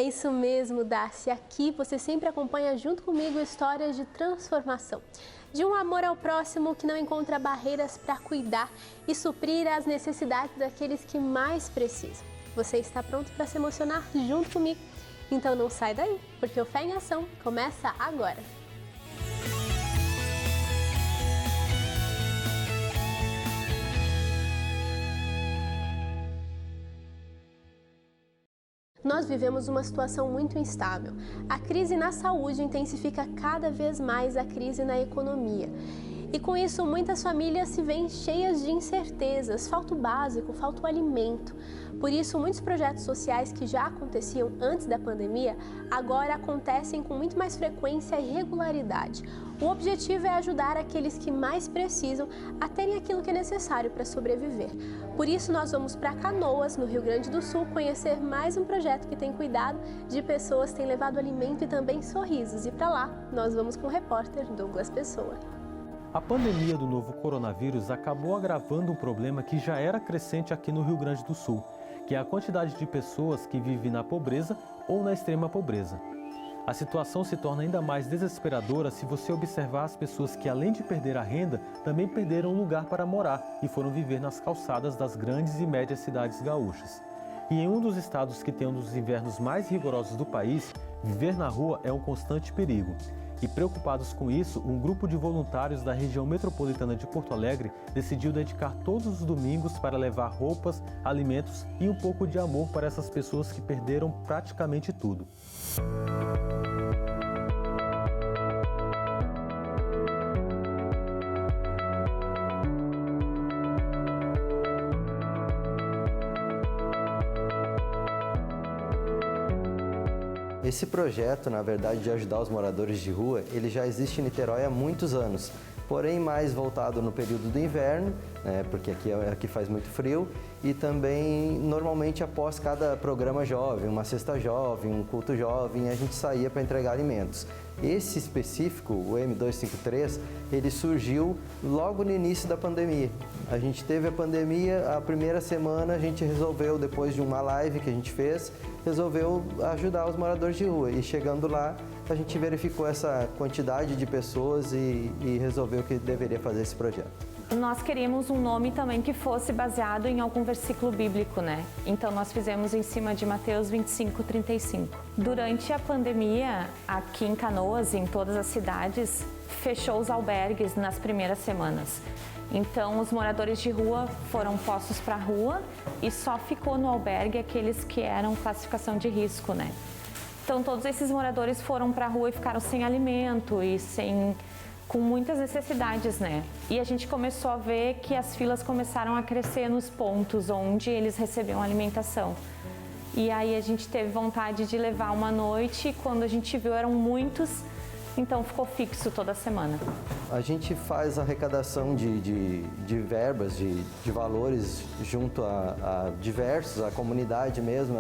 isso mesmo, Darcy. Aqui você sempre acompanha junto comigo histórias de transformação. De um amor ao próximo que não encontra barreiras para cuidar e suprir as necessidades daqueles que mais precisam. Você está pronto para se emocionar junto comigo? Então não sai daí, porque o Fé em Ação começa agora. Nós vivemos uma situação muito instável. A crise na saúde intensifica cada vez mais a crise na economia. E com isso, muitas famílias se veem cheias de incertezas, falta o básico, falta o alimento. Por isso, muitos projetos sociais que já aconteciam antes da pandemia, agora acontecem com muito mais frequência e regularidade. O objetivo é ajudar aqueles que mais precisam a terem aquilo que é necessário para sobreviver. Por isso, nós vamos para Canoas, no Rio Grande do Sul, conhecer mais um projeto que tem cuidado de pessoas, tem levado alimento e também sorrisos. E para lá, nós vamos com o repórter Douglas Pessoa. A pandemia do novo coronavírus acabou agravando um problema que já era crescente aqui no Rio Grande do Sul, que é a quantidade de pessoas que vivem na pobreza ou na extrema pobreza. A situação se torna ainda mais desesperadora se você observar as pessoas que, além de perder a renda, também perderam um lugar para morar e foram viver nas calçadas das grandes e médias cidades gaúchas. E em um dos estados que tem um dos invernos mais rigorosos do país, viver na rua é um constante perigo. E preocupados com isso, um grupo de voluntários da região metropolitana de Porto Alegre decidiu dedicar todos os domingos para levar roupas, alimentos e um pouco de amor para essas pessoas que perderam praticamente tudo. Esse projeto, na verdade, de ajudar os moradores de rua, ele já existe em Niterói há muitos anos, porém mais voltado no período do inverno, né, porque aqui faz muito frio, e também normalmente após cada programa jovem, uma cesta jovem, um culto jovem, a gente saía para entregar alimentos. Esse específico, o M253, ele surgiu logo no início da pandemia. A gente teve a pandemia, a primeira semana a gente resolveu, depois de uma live que a gente fez, resolveu ajudar os moradores de rua. E chegando lá, a gente verificou essa quantidade de pessoas e resolveu que deveria fazer esse projeto. Nós queríamos um nome também que fosse baseado em algum versículo bíblico, né? Então nós fizemos em cima de Mateus 25:35. Durante a pandemia, aqui em Canoas, em todas as cidades, fechou os albergues nas primeiras semanas. Então os moradores de rua foram postos para a rua e só ficou no albergue aqueles que eram classificação de risco, né? Então todos esses moradores foram para a rua e ficaram sem alimento e com muitas necessidades, né? E a gente começou a ver que as filas começaram a crescer nos pontos onde eles recebiam alimentação. E aí a gente teve vontade de levar uma noite e quando a gente viu eram muitos, então ficou fixo toda semana. A gente faz arrecadação de verbas, de valores junto a diversos, a comunidade mesmo,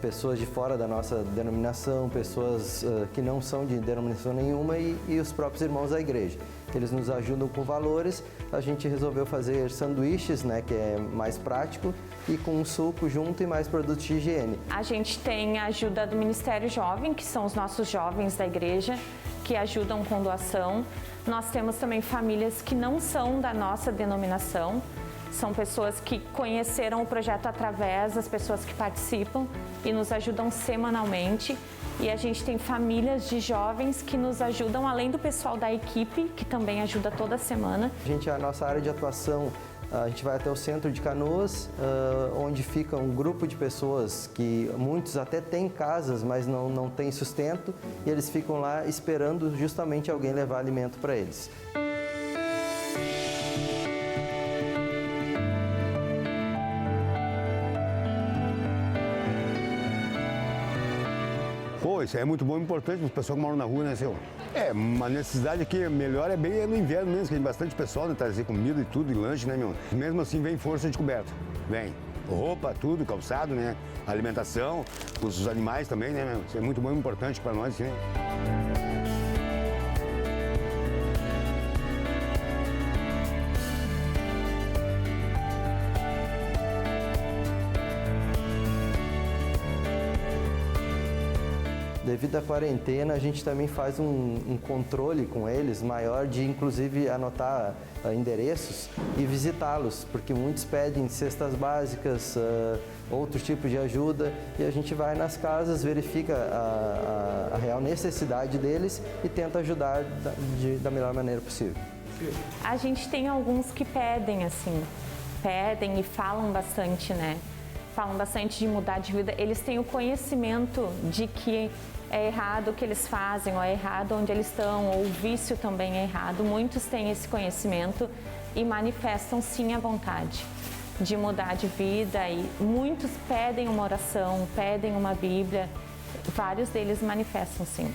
pessoas de fora da nossa denominação, pessoas que não são de denominação nenhuma e os próprios irmãos da igreja. Eles nos ajudam com valores, a gente resolveu fazer sanduíches, né, que é mais prático, e com um suco junto e mais produtos de higiene. A gente tem a ajuda do Ministério Jovem, que são os nossos jovens da igreja, que ajudam com doação. Nós temos também famílias que não são da nossa denominação, são pessoas que conheceram o projeto através das pessoas que participam e nos ajudam semanalmente. E a gente tem famílias de jovens que nos ajudam, além do pessoal da equipe, que também ajuda toda semana. A nossa área de atuação, a gente vai até o centro de Canoas, onde fica um grupo de pessoas que muitos até têm casas, mas não têm sustento, e eles ficam lá esperando justamente alguém levar alimento para eles. Pô, isso é muito bom e importante para os pessoal que moram na rua, né, seu? É, uma necessidade aqui melhor é bem no inverno mesmo, que tem bastante pessoal, né, trazer comida e tudo, e lanche, né, meu? Mesmo assim vem força de coberta, vem. Roupa, tudo, calçado, né, alimentação, os animais também, né, meu? Isso é muito bom e importante para nós, assim, né? Devido à quarentena, a gente também faz um controle com eles maior de, inclusive, anotar endereços e visitá-los, porque muitos pedem cestas básicas, outros tipos de ajuda, e a gente vai nas casas, verifica a real necessidade deles e tenta ajudar da melhor maneira possível. A gente tem alguns que pedem, assim, pedem e falam bastante, né? Falam bastante de mudar de vida. Eles têm o conhecimento de que é errado o que eles fazem, ou é errado onde eles estão, ou o vício também é errado. Muitos têm esse conhecimento e manifestam sim a vontade de mudar de vida, e muitos pedem uma oração, pedem uma Bíblia. Vários deles manifestam sim.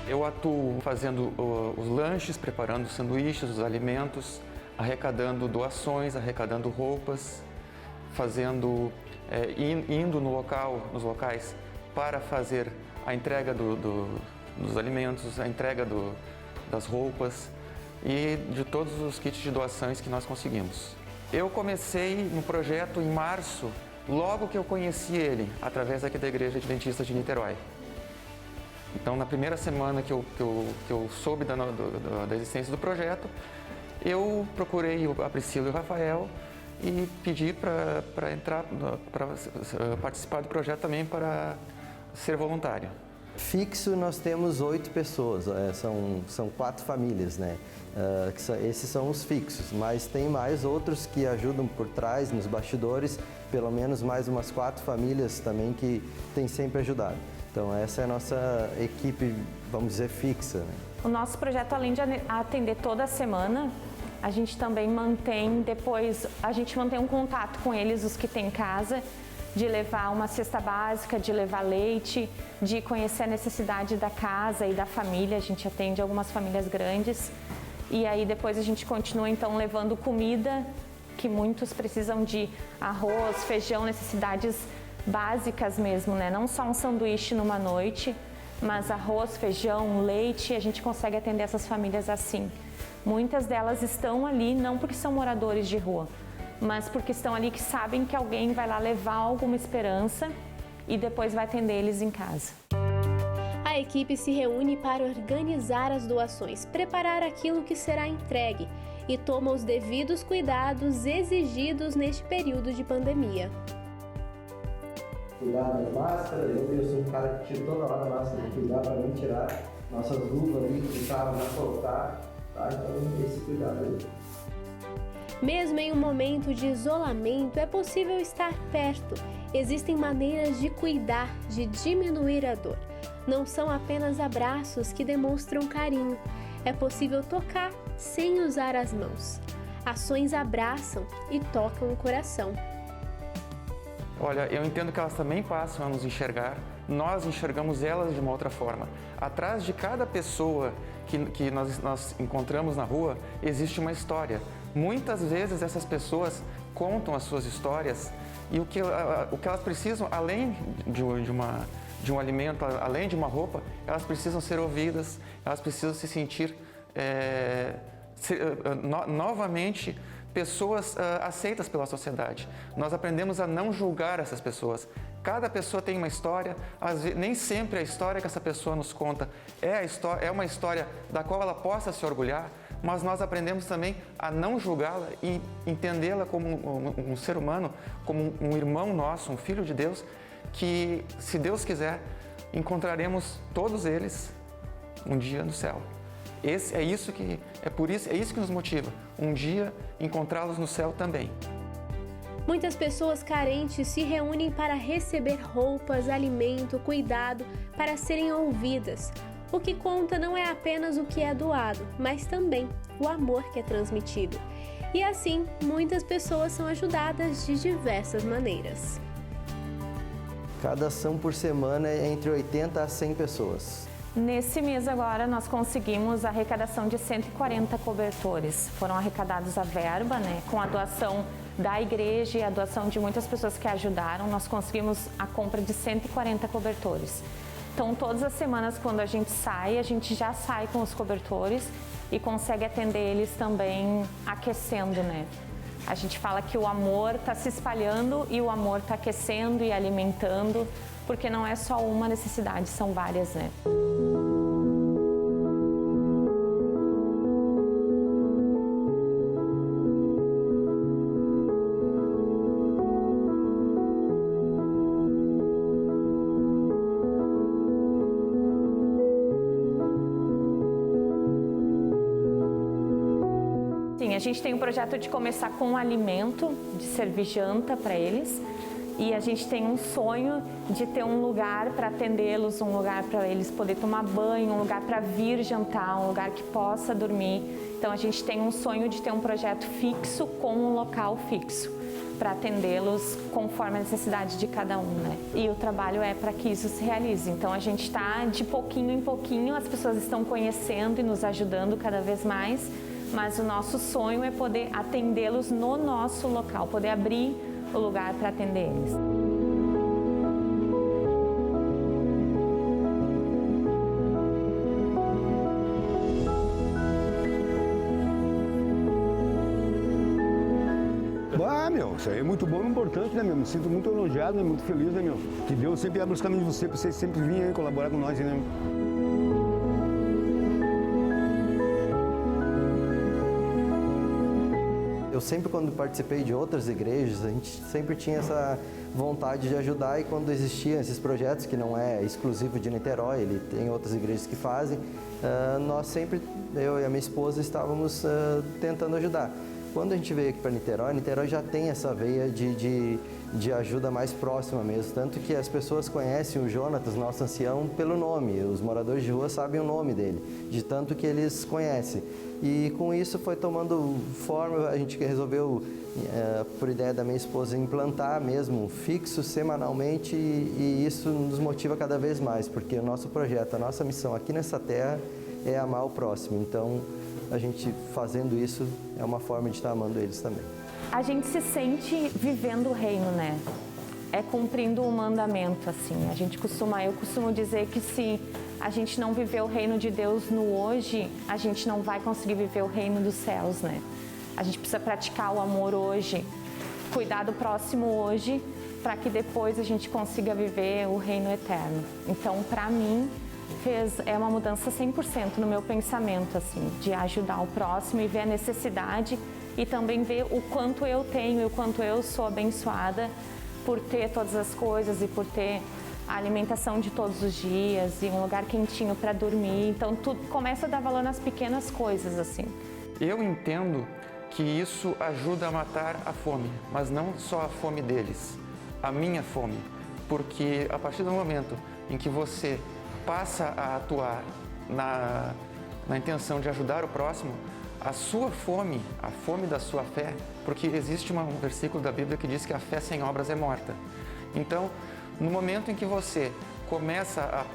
Eu atuo fazendo os lanches, preparando os sanduíches, os alimentos, arrecadando doações, arrecadando roupas, indo nos locais para fazer a entrega dos alimentos, a entrega das roupas e de todos os kits de doações que nós conseguimos. Eu comecei no projeto em março, logo que eu conheci ele, através aqui da Igreja Adventista de Niterói. Então, na primeira semana que eu soube da existência do projeto, eu procurei a Priscila e o Rafael e pedi para participar do projeto também, para ser voluntário. Fixo, nós temos 8 pessoas, são 4 famílias, né? Esses são os fixos, mas tem mais outros que ajudam por trás, nos bastidores, pelo menos mais umas 4 famílias também que têm sempre ajudado. Então essa é a nossa equipe, vamos dizer, fixa, né? O nosso projeto, além de atender toda semana, a gente também mantém um contato com eles, os que têm em casa, de levar uma cesta básica, de levar leite, de conhecer a necessidade da casa e da família. A gente atende algumas famílias grandes e aí depois a gente continua então levando comida, que muitos precisam de arroz, feijão, necessidades básicas mesmo, né? Não só um sanduíche numa noite, mas arroz, feijão, leite, a gente consegue atender essas famílias assim. Muitas delas estão ali não porque são moradores de rua, mas porque estão ali que sabem que alguém vai lá levar alguma esperança e depois vai atender eles em casa. A equipe se reúne para organizar as doações, preparar aquilo que será entregue e toma os devidos cuidados exigidos neste período de pandemia. Cuidar das máscaras, eu sou um cara que tira toda hora a máscara, cuidar para não tirar nossas luvas ali que estavam na soltar, tá? Então esse cuidado aí. Mesmo em um momento de isolamento, é possível estar perto. Existem maneiras de cuidar, de diminuir a dor. Não são apenas abraços que demonstram carinho. É possível tocar sem usar as mãos. Ações abraçam e tocam o coração. Olha, eu entendo que elas também passam a nos enxergar. Nós enxergamos elas de uma outra forma. Atrás de cada pessoa que nós encontramos na rua, existe uma história. Muitas vezes essas pessoas contam as suas histórias e o que elas precisam, além de um alimento, além de uma roupa, elas precisam ser ouvidas, elas precisam se sentir novamente pessoas aceitas pela sociedade. Nós aprendemos a não julgar essas pessoas. Cada pessoa tem uma história, nem sempre a história que essa pessoa nos conta é uma história da qual ela possa se orgulhar, mas nós aprendemos também a não julgá-la e entendê-la como um ser humano, como um irmão nosso, um filho de Deus, que, se Deus quiser, encontraremos todos eles um dia no céu. É isso que nos motiva, um dia encontrá-los no céu também. Muitas pessoas carentes se reúnem para receber roupas, alimento, cuidado, para serem ouvidas. O que conta não é apenas o que é doado, mas também o amor que é transmitido. E assim, muitas pessoas são ajudadas de diversas maneiras. Cada ação por semana é entre 80 a 100 pessoas. Nesse mês agora nós conseguimos a arrecadação de 140 cobertores. Foram arrecadados a verba, né? Com a doação da igreja e a doação de muitas pessoas que ajudaram, nós conseguimos a compra de 140 cobertores. Então, todas as semanas, quando a gente já sai com os cobertores e consegue atender eles também aquecendo, né? A gente fala que o amor está se espalhando e o amor está aquecendo e alimentando, porque não é só uma necessidade, são várias, né? A gente tem um projeto de começar com um alimento, de servir janta para eles, e a gente tem um sonho de ter um lugar para atendê-los, um lugar para eles poderem tomar banho, um lugar para vir jantar, um lugar que possa dormir. Então a gente tem um sonho de ter um projeto fixo com um local fixo para atendê-los conforme a necessidade de cada um, né? E o trabalho é para que isso se realize. Então a gente está de pouquinho em pouquinho, as pessoas estão conhecendo e nos ajudando cada vez mais. Mas o nosso sonho é poder atendê-los no nosso local, poder abrir o lugar para atender eles. Isso aí é muito bom e importante, né, meu? Me sinto muito elogiado, né? Muito feliz, né, meu? Que Deus sempre abre os caminhos de você, para vocês sempre virem aí colaborar com nós, né? Eu sempre, quando participei de outras igrejas, a gente sempre tinha essa vontade de ajudar, e quando existiam esses projetos, que não é exclusivo de Niterói, ele tem outras igrejas que fazem, nós sempre, eu e a minha esposa, estávamos tentando ajudar. Quando a gente veio aqui para Niterói, Niterói já tem essa veia de ajuda mais próxima mesmo, tanto que as pessoas conhecem o Jonatas, nosso ancião, pelo nome. Os moradores de rua sabem o nome dele, de tanto que eles conhecem. E com isso foi tomando forma, a gente resolveu, por ideia da minha esposa, implantar mesmo fixo semanalmente, e isso nos motiva cada vez mais, porque o nosso projeto, a nossa missão aqui nessa terra é amar o próximo. Então, a gente fazendo isso é uma forma de estar amando eles também. A gente se sente vivendo o reino, né? É cumprindo o mandamento, assim. Eu costumo dizer que se a gente não viver o reino de Deus no hoje, a gente não vai conseguir viver o reino dos céus, né? A gente precisa praticar o amor hoje, cuidar do próximo hoje, para que depois a gente consiga viver o reino eterno. Então, para mim, é uma mudança 100% no meu pensamento, assim, de ajudar o próximo e ver a necessidade e também ver o quanto eu tenho e o quanto eu sou abençoada por ter todas as coisas e por ter a alimentação de todos os dias e um lugar quentinho para dormir. Então, tudo começa a dar valor nas pequenas coisas, assim. Eu entendo que isso ajuda a matar a fome, mas não só a fome deles, a minha fome. Porque a partir do momento em que você passa a atuar na intenção de ajudar o próximo, a sua fome, a fome da sua fé, porque existe um versículo da Bíblia que diz que a fé sem obras é morta. Então, no momento em que você começa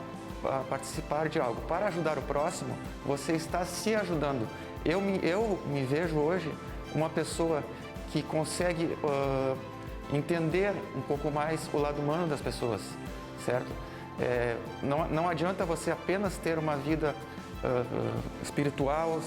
a participar de algo para ajudar o próximo, você está se ajudando. Eu me vejo hoje uma pessoa que consegue entender um pouco mais o lado humano das pessoas, certo? Não adianta você apenas ter uma vida espiritual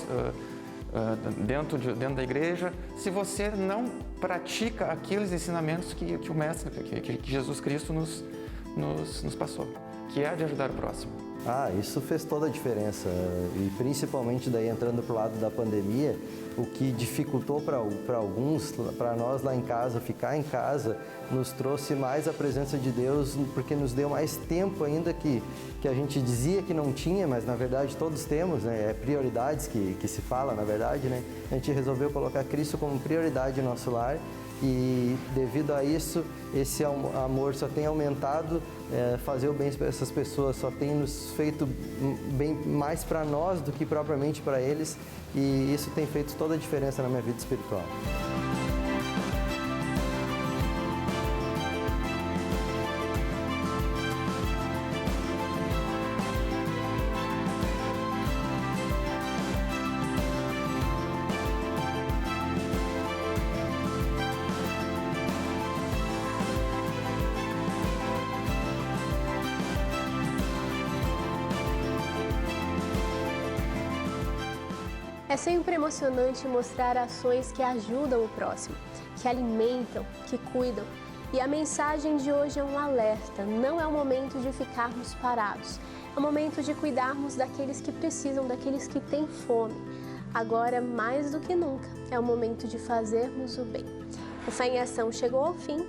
dentro da igreja se você não pratica aqueles ensinamentos que o Mestre, que Jesus Cristo nos passou, que é de ajudar o próximo. Isso fez toda a diferença, e principalmente daí entrando para o lado da pandemia, o que dificultou para alguns, para nós lá em casa, ficar em casa, nos trouxe mais a presença de Deus, porque nos deu mais tempo ainda que a gente dizia que não tinha, mas na verdade todos temos, né? É prioridades que se fala, na verdade, né? A gente resolveu colocar Cristo como prioridade no nosso lar. E devido a isso, esse amor só tem aumentado, fazer o bem para essas pessoas só tem nos feito bem mais para nós do que propriamente para eles, e isso tem feito toda a diferença na minha vida espiritual. É sempre emocionante mostrar ações que ajudam o próximo. que alimentam, que cuidam. E a mensagem de hoje é um alerta, não é o momento de ficarmos parados, é o momento de cuidarmos daqueles que precisam, daqueles que têm fome. Agora, mais do que nunca, é o momento de fazermos o bem. O Fé em Ação chegou ao fim,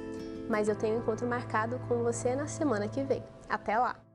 mas eu tenho um encontro marcado com você na semana que vem. Até lá!